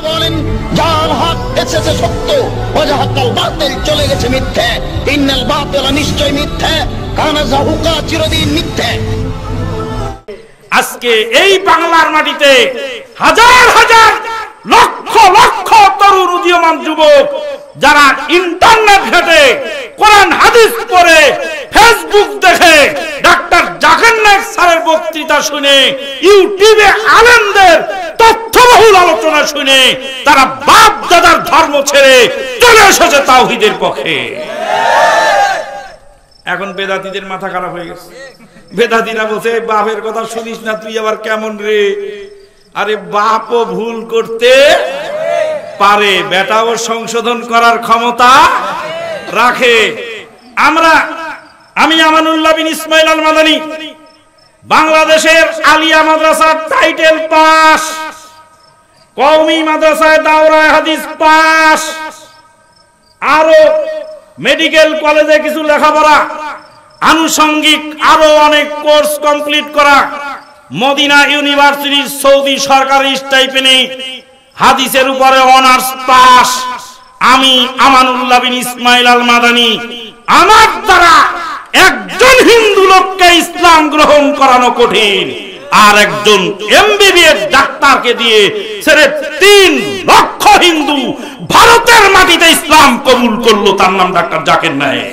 বলেন, যার হক এসেছে সত্য, ওয়াজাহাকাল বাতিল, চলে গেছে মিথ্যে। ইন্নাল বাতিল, নিশ্চয় মিথ্যে, কানা যাহুকা, চিরদিন মিথ্যে। আজকে এই বাংলার মাটিতে হাজার হাজার লক্ষ লক্ষ তরুণ উদীয়মান যুবক যারা ইন্টারনেট ঘেটে, কোরআন হাদিস পড়ে, ফেসবুক দেখে, ডাক্তার জাকির নায়েক স্যারের বক্তৃতা শুনে, ইউটিউবে আলেমদের তথ্যবহুল আলোচনা শুনে তারা বাপ দাদার ধর্ম ছেড়ে চলে এসেছে তাওহীদের পক্ষে। এখন বেদাতীদের মাথা খারাপ হয়ে গেছে। বেদাতীরা বলছে, বাপের কথা শুনিস না তুই আবার কেমন রে? আরে বাপও ভুল করতে পারে, বেটাও সংশোধন করার ক্ষমতা রাখে। আমি আমানুল্লাহ বিন ইসমাইল আল মাদানী, বাংলাদেশের আলিয়া মাদ্রাসার টাইটেল পাস, কওমি মাদ্রাসায় দাওরায়ে হাদিস পাস, আরো মেডিকেল কলেজে কিছু লেখাপড়া, আনুষঙ্গিক আরো অনেক কোর্স কমপ্লিট করা, মদিনা ইউনিভার্সিটির সৌদি সরকারি স্টাইপেনে হাদিসের উপরে অনার্স পাস। আমি আমানুল্লাহ বিন ইসমাইল আল মাদানী, আমার দ্বারা একজন হিন্দু লোককে ইসলাম গ্রহণ করানো কঠিন, আর একজন এমবিবিএস ডাক্তারকে দিয়ে 3 লক্ষ হিন্দু ভারতের মাটিতে ইসলাম কবুল করলো, তার নাম ডাক্তার জাকির নায়েক।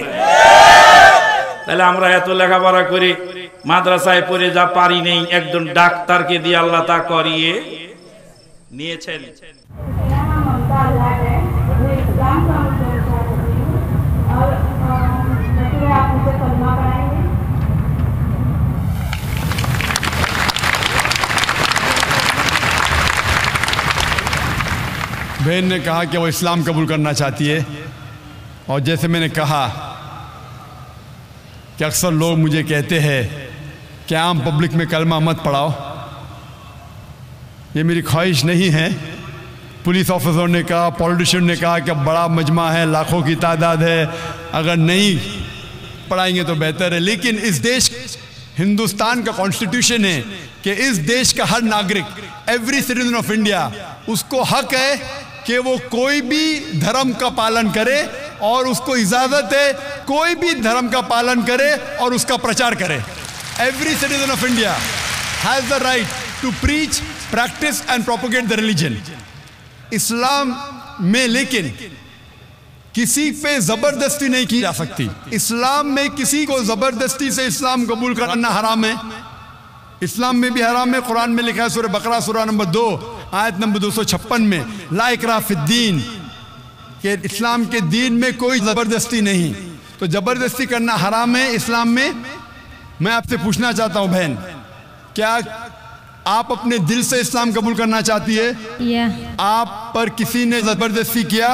তাহলে আমরা এত লেখাপড়া করে মাদ্রাসায় পড়ে যা পারি নেই, একজন ডাক্তারকে দিয়ে আল্লাহ তা করিয়ে নিয়েছেন। बहन ने कहा कि वो इस्लाम कबूल करना चाहती है, और जैसे मैंने कहा कि अक्सर लोग मुझे कहते हैं कि आम पब्लिक में कलमा मत पढ़ाओ। ये मेरी ख्वाहिश नहीं है। पुलिस ऑफिसर ने कहा, पॉलिटिशियन ने कहा कि बड़ा मजमा है, लाखों की तादाद है, अगर नहीं पढ़ाएंगे तो बेहतर है। लेकिन इस देश, हिंदुस्तान का कॉन्स्टिट्यूशन है कि इस देश का हर नागरिक, एवरी सिटीजन ऑफ इंडिया, उसको हक है कि वो कोई भी धर्म का पालन करे, और उसको इजाज़त है कोई भी धर्म का पालन करे और उसका प्रचार करे। Every citizen of India has the right to preach, practice and propagate the religion. इस्लाम में लेकिन किसी पे ज़बरदस्ती नहीं की जा सकती। इस्लाम में किसी को ज़बरदस्ती से इस्लाम कबूल करना हराम है। इस्लाम में भी हराम है। कुरान में लिखा है सूरह बकरा सूरह नंबर 2 आयत नंबर 256 में, ला इकराह फिद्दीन, कि इस्लाम के दीन में कोई ज़बरदस्ती नहीं। तो ज़बरदस्ती करना हराम है इस्लाम में। मैं आपसे पूछना चाहता हूँ बहन, क्या आप अपने दिल से इस्लाम कबूल करना चाहती है? आप पर किसी ने ज़बरदस्ती किया?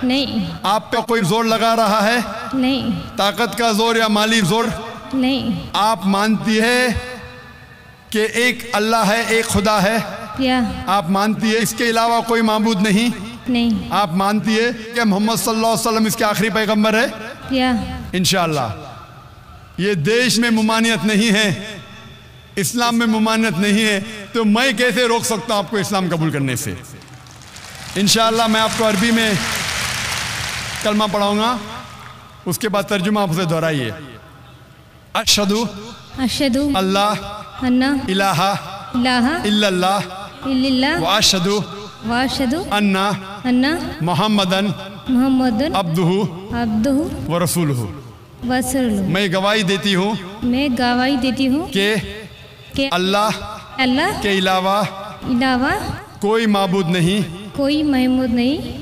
नहीं। आप पे कोई जोर लगा रहा है? नहीं। ताकत का जोर या माली जोर? नहीं। आप मानती है कि एक अल्लाह है, एक खुदा है? आप मानती है इसके अलावा कोई माबूद नहीं? नहीं। आप मानती है कि मोहम्मद सल्लल्लाहु अलैहि वसल्लम इसके आखिरी पैगंबर है? इंशाअल्लाह। ये देश में मुमानियत नहीं है, इस्लाम में मुमानियत नहीं है, तो मैं कैसे रोक सकता हूँ आपको इस्लाम कबूल करने से? इंशाअल्लाह मैं आपको अरबी में कलमा पढ़ाऊँगा, उसके बाद तर्जुमा आपसे दोहराइए। अशहदु अल्लाह इलाहा इल्लल्लाह व अशहदु अन्ना मुहम्मदन अब्दुहु व रसूलुहु। मैं गवाही देती हूँ कि अल्लाह के अलावा कोई माबूद नहीं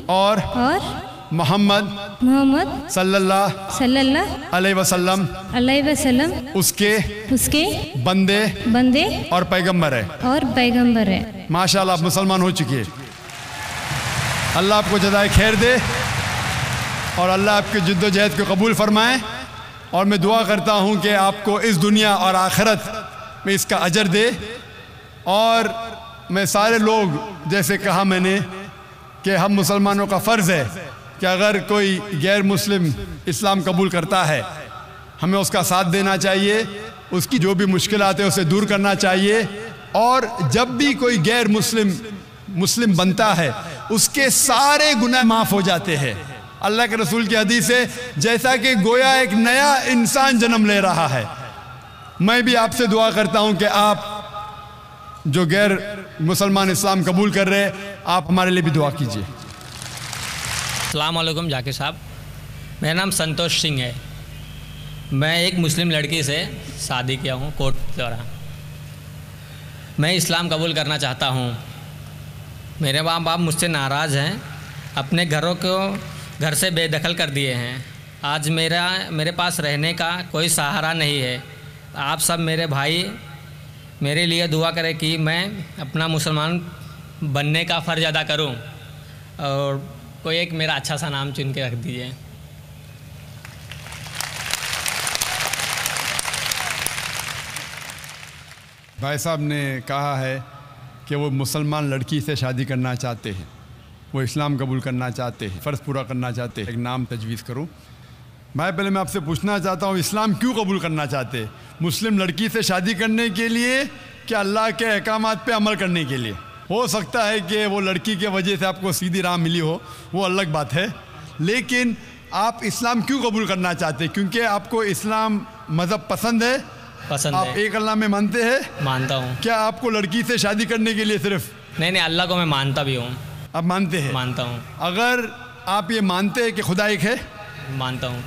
और मोहम्मद सल्लल्लाहु अलैहि वसल्लम उसके बंदे और पैगंबर है। माशाअल्लाह आप मुसलमान हो चुकी है। अल्लाह आपको जज़ाए खैर दे और अल्लाह आपके जिद्दोजहद को कबूल फरमाए। और मैं दुआ करता हूँ कि आपको इस दुनिया और आखिरत में इसका अजर दे। और मैं सारे लोग, जैसे कहा मैंने कि हम मुसलमानों का फ़र्ज़ है कि अगर कोई गैर मुस्लिम इस्लाम कबूल करता है, हमें उसका साथ देना चाहिए, उसकी जो भी मुश्किलात है उसे दूर करना चाहिए। और जब भी कोई गैर मुस्लिम बनता है, उसके सारे गुनाह माफ हो जाते हैं। अल्लाह के रसूल की हदीस है, जैसा कि गोया एक नया इंसान जन्म ले रहा है। मैं भी आपसे दुआ करता हूं कि आप जो गैर मुसलमान इस्लाम कबूल कर रहे हैं, आप हमारे लिए भी दुआ कीजिए। अस्सलाम वालेकुम जाकिर साहब, मेरा नाम संतोष सिंह है। मैं एक मुस्लिम लड़की से शादी किया हूँ कोर्ट द्वारा। मैं इस्लाम कबूल करना चाहता हूँ। मेरे माँ बाप मुझसे नाराज़ हैं, अपने घरों को घर से बेदखल कर दिए हैं। आज मेरे पास रहने का कोई सहारा नहीं है। आप सब मेरे भाई मेरे लिए दुआ करें कि मैं अपना मुसलमान बनने का फ़र्ज़ अदा करूं, और कोई एक मेरा अच्छा सा नाम चुन के रख दीजिए। भाई साहब ने कहा है कि वो मुसलमान लड़की से शादी करना चाहते हैं, वो इस्लाम कबूल करना चाहते हैं, फ़र्ज़ पूरा करना चाहते हैं। एक नाम तजवीज़ करूं। भाई पहले मैं आपसे पूछना चाहता हूँ, इस्लाम क्यों कबूल करना चाहते हैं? मुस्लिम लड़की से शादी करने के लिए कि अल्लाह के अहकामात पे अमल करने के लिए? हो सकता है कि वो लड़की के वजह से आपको सीधी राह मिली हो, वो अलग बात है, लेकिन आप इस्लाम क्यों कबूल करना चाहते हैं? क्योंकि आपको इस्लाम मज़हब पसंद है? पसंद आप है। एक अल्लाह में मानते हैं? मानता हूँ। क्या आपको लड़की से शादी करने के लिए सिर्फ? नहीं, अल्लाह को मैं मानता भी हूँ। आप मानते हैं? मानता हूँ। अगर आप ये मानते हैं कि खुदा एक है? मानता हूँ।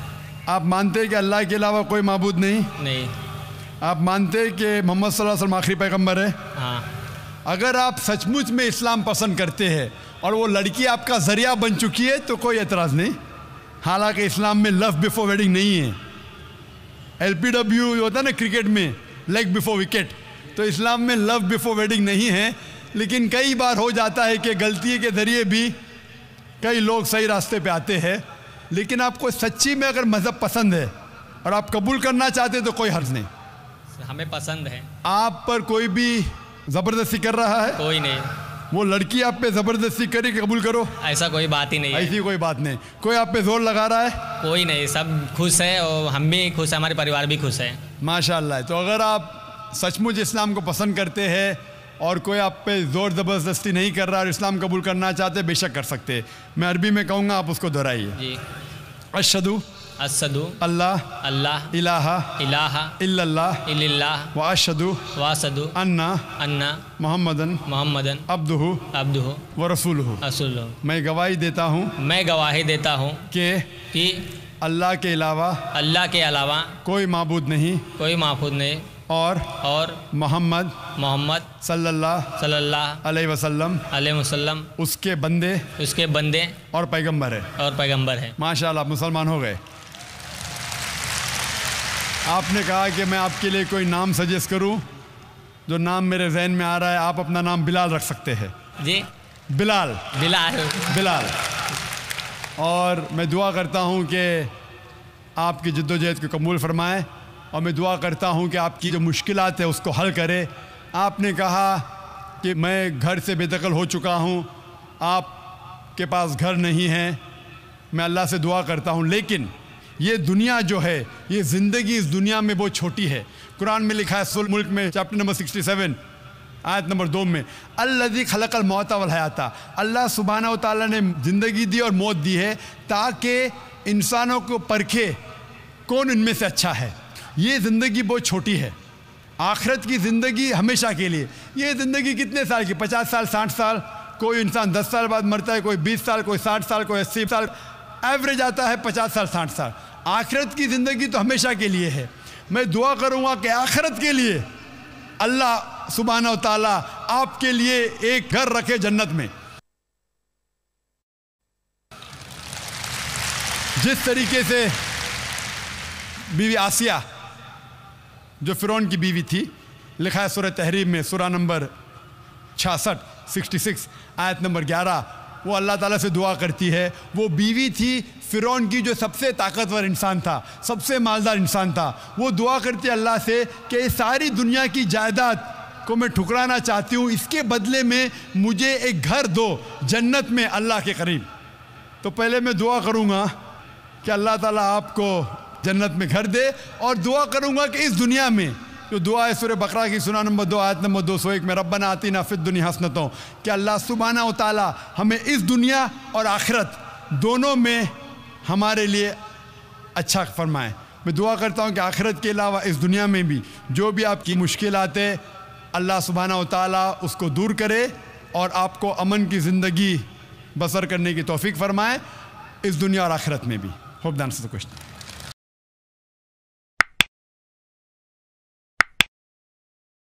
आप मानते हैं कि अल्लाह के अलावा कोई माबूद नहीं? नहीं। आप मानते हैं कि मोहम्मद सल्लल्लाहु अलैहि वसल्लम आखिरी पैगंबर है? हाँ। अगर आप सचमुच में इस्लाम पसंद करते हैं और वो लड़की आपका ज़रिया बन चुकी है तो कोई एतराज़ नहीं। हालांकि इस्लाम में लव बिफोर वेडिंग नहीं है। LBW होता है ना क्रिकेट में, लेग बिफोर विकेट, तो इस्लाम में लव बिफोर वेडिंग नहीं है। लेकिन कई बार हो जाता है कि गलती के ज़रिए भी कई लोग सही रास्ते पे आते हैं। लेकिन आपको सच्ची में अगर मज़हब पसंद है और आप कबूल करना चाहते तो कोई हर्ज नहीं। हमें पसंद है। आप पर कोई भी ज़बरदस्ती कर रहा है? कोई नहीं। वो लड़की आप पे ज़बरदस्ती करे कि कबूल करो? ऐसा कोई बात ही नहीं है। ऐसी कोई बात नहीं। कोई आप पे जोर लगा रहा है? कोई नहीं, सब खुश है और हम भी खुश हैं, हमारे परिवार भी खुश है। माशाअल्लाह। तो अगर आप सचमुच इस्लाम को पसंद करते हैं और कोई आप पे ज़ोर ज़बरदस्ती नहीं कर रहा और इस्लाम कबूल करना चाहते, बेशक कर सकते हैं। मैं अरबी में कहूँगा, आप उसको दोहराइए। जी। अशहदु अल्लाह अल्लाह इलाहा इलाहा इल्लल्लाह इल्लल्लाह व अशहदु वासदु अन्ना मोहम्मदन अब्दुहु व रसूलुहु। मैं गवाही देता हूँ कि अल्लाह के अलावा कोई माबूद नहीं और मोहम्मद सल्लल्लाहु अलैहि वसल्लम उसके बंदे और पैगंबर है। माशाअल्लाह, मुसलमान हो गए। आपने कहा कि मैं आपके लिए कोई नाम सजेस्ट करूं। जो नाम मेरे जहन में आ रहा है, आप अपना नाम बिलाल रख सकते हैं। जी। बिलाल। और मैं दुआ करता हूं कि आपकी जद्दोजहद को कबूल फरमाए, और मैं दुआ करता हूं कि आपकी जो मुश्किलात है उसको हल करे। आपने कहा कि मैं घर से बेदखल हो चुका हूं, आपके पास घर नहीं है। मैं अल्लाह से दुआ करता हूं, लेकिन ये दुनिया जो है, ये ज़िंदगी इस दुनिया में बहुत छोटी है। कुरान में लिखा है सूरह मुल्क में चैप्टर नंबर 67 आयत नंबर 2 में, अल्लज़ी खलक़ल मौता वल हयाता, अल्लाह सुब्हानहू व तआला ने ज़िंदगी दी और मौत दी है ताकि इंसानों को परखे कौन इनमें से अच्छा है। ये ज़िंदगी बहुत छोटी है। आखिरत की ज़िंदगी हमेशा के लिए। ये ज़िंदगी कितने साल की? 50 साल, 60 साल। कोई इंसान 10 साल बाद मरता है, कोई 20 साल, कोई 60 साल, कोई 80 साल। एवरेज आता है 50 साल, 60 साल। आखिरत की ज़िंदगी तो हमेशा के लिए है। मैं दुआ करूँगा कि आखिरत के लिए अल्लाह सुब्हानहू व तआला आपके लिए एक घर रखे जन्नत में। जिस तरीके से बीवी आसिया जो फिरौन की बीवी थी, लिखा है सूरह तहरीम में सूरह नंबर 66 आयत नंबर 11, वो अल्लाह ताला से दुआ करती है। वो बीवी थी फिरौन की जो सबसे ताकतवर इंसान था, सबसे मालदार इंसान था। वो दुआ करती है अल्लाह से कि ये सारी दुनिया की जायदाद को मैं ठुकराना चाहती हूँ, इसके बदले में मुझे एक घर दो जन्नत में अल्लाह के करीब। तो पहले मैं दुआ करूँगा कि अल्लाह ताला आपको जन्नत में घर दे, और दुआ करूँगा कि इस दुनिया में जो दुआ है सूरह बकरा की सूरा नंबर 2 आयत नंबर 201 में, रब्बना आतिना फिद दुनिया हसनतों, कि अल्लाह सुब्हानहू व तआला हमें इस दुनिया और आखिरत दोनों में हमारे लिए अच्छा फरमाए। मैं दुआ करता हूँ कि आखिरत के अलावा इस दुनिया में भी जो भी आपकी मुश्किलात है अल्लाह सुब्हानहू व तआला उसको दूर करे और आपको अमन की ज़िंदगी बसर करने की तौफीक फरमाए इस दुनिया और आखिरत में भी। Hope the answer the question.